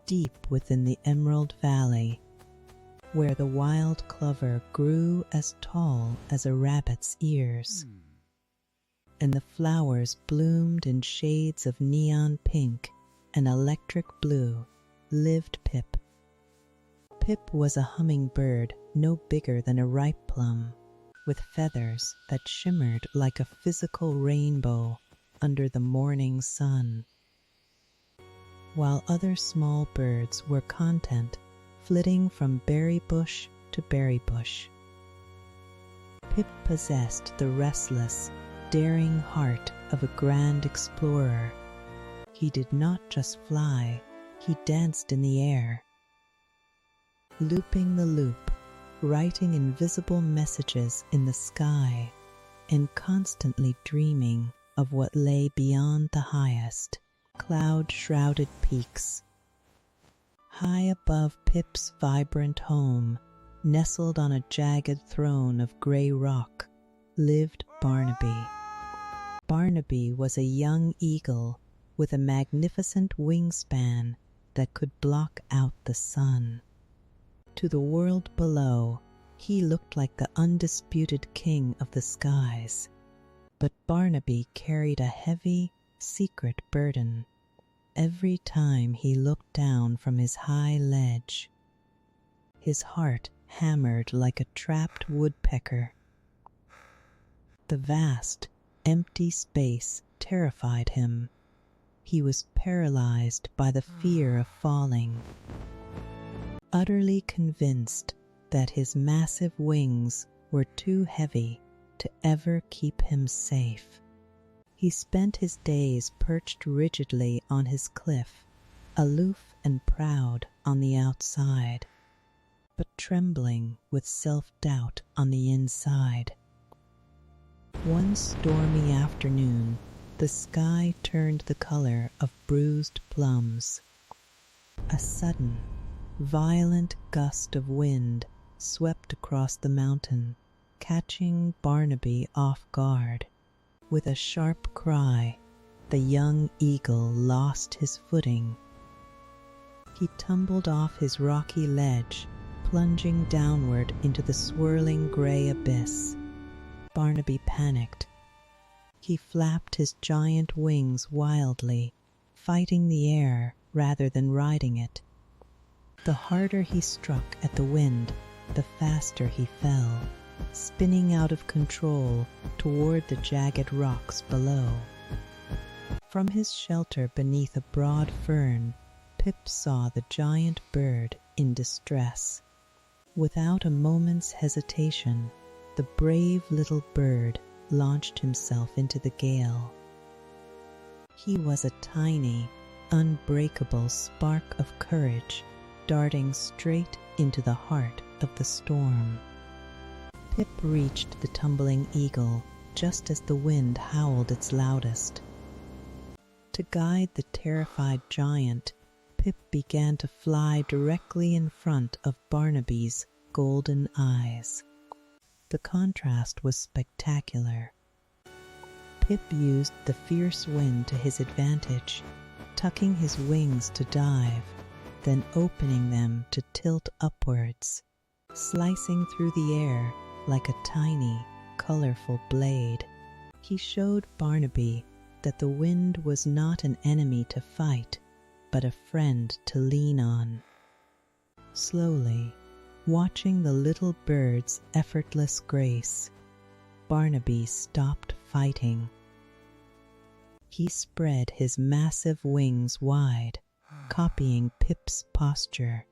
deep within the Emerald Valley, where the wild clover grew as tall as a rabbit's ears, and the flowers bloomed in shades of neon pink and electric blue, lived Pip. Pip was a hummingbird no bigger than a ripe plum, with feathers that shimmered like a physical rainbow under the morning sun. While other small birds were content flitting from berry bush to berry bush, Pip possessed the restless, daring heart of a grand explorer. He did not just fly, he danced in the air, looping the loop, writing invisible messages in the sky, and constantly dreaming of what lay beyond the highest, cloud-shrouded peaks. High above Pip's vibrant home, nestled on a jagged throne of gray rock, lived Barnaby. Barnaby was a young eagle with a magnificent wingspan that could block out the sun. To the world below, he looked like the undisputed king of the skies. But Barnaby carried a heavy, secret burden every time he looked down from his high ledge. His heart hammered like a trapped woodpecker. The vast, empty space terrified him. He was paralyzed by the fear of falling, utterly convinced that his massive wings were too heavy to ever keep him safe. He spent his days perched rigidly on his cliff, aloof and proud on the outside, but trembling with self-doubt on the inside. One stormy afternoon, the sky turned the color of bruised plums. A sudden, violent gust of wind swept across the mountain, catching Barnaby off guard. With a sharp cry, the young eagle lost his footing. He tumbled off his rocky ledge, plunging downward into the swirling gray abyss. Barnaby panicked. He flapped his giant wings wildly, fighting the air rather than riding it. The harder he struck at the wind, the faster he fell, spinning out of control toward the jagged rocks below. From his shelter beneath a broad fern, Pip saw the giant bird in distress. Without a moment's hesitation, the brave little bird launched himself into the gale. He was a tiny, unbreakable spark of courage, darting straight into the heart of the storm. Pip reached the tumbling eagle just as the wind howled its loudest. To guide the terrified giant, Pip began to fly directly in front of Barnaby's golden eyes. The contrast was spectacular. Pip used the fierce wind to his advantage, tucking his wings to dive, then opening them to tilt upwards, slicing through the air like a tiny, colorful blade. He showed Barnaby that the wind was not an enemy to fight, but a friend to lean on. Slowly, watching the little bird's effortless grace, Barnaby stopped fighting. He spread his massive wings wide, copying Pip's posture.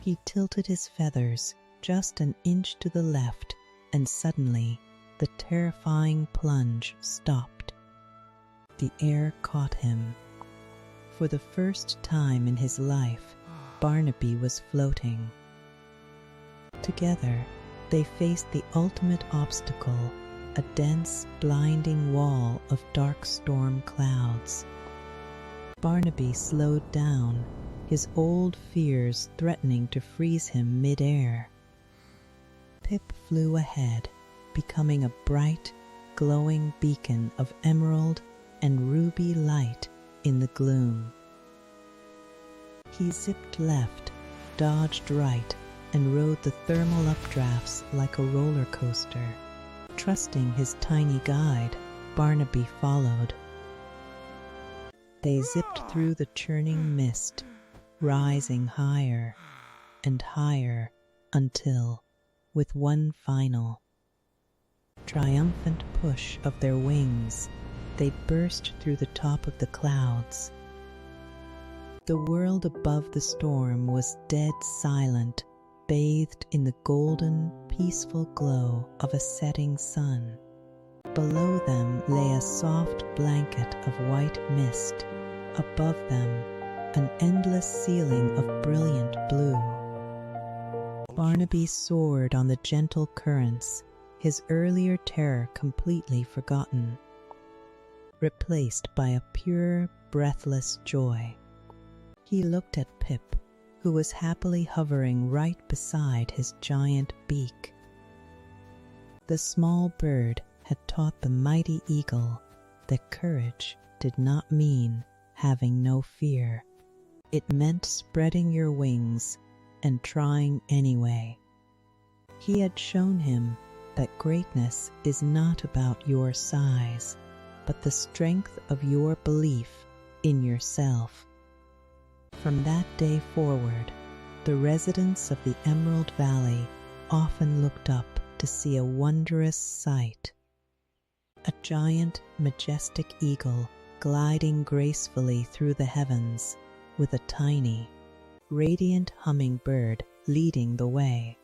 He tilted his feathers just an inch to the left, and suddenly the terrifying plunge stopped. The air caught him. For the first time in his life, Barnaby was floating. Together, they faced the ultimate obstacle, a dense, blinding wall of dark storm clouds. Barnaby slowed down, his old fears threatening to freeze him mid-air. Pip flew ahead, becoming a bright, glowing beacon of emerald and ruby light in the gloom. He zipped left, dodged right, and rode the thermal updrafts like a roller coaster. Trusting his tiny guide, Barnaby followed. They zipped through the churning mist, rising higher and higher until, with one final, triumphant push of their wings, they burst through the top of the clouds. The world above the storm was dead silent, bathed in the golden, peaceful glow of a setting sun. Below them lay a soft blanket of white mist. Above them, an endless ceiling of brilliant blue. Barnaby soared on the gentle currents, his earlier terror completely forgotten, replaced by a pure, breathless joy. He looked at Pip, who was happily hovering right beside his giant beak. The small bird had taught the mighty eagle that courage did not mean having no fear. It meant spreading your wings and trying anyway. He had shown him that greatness is not about your size, but the strength of your belief in yourself. From that day forward, the residents of the Emerald Valley often looked up to see a wondrous sight. A giant, majestic eagle gliding gracefully through the heavens, with a tiny, radiant hummingbird leading the way.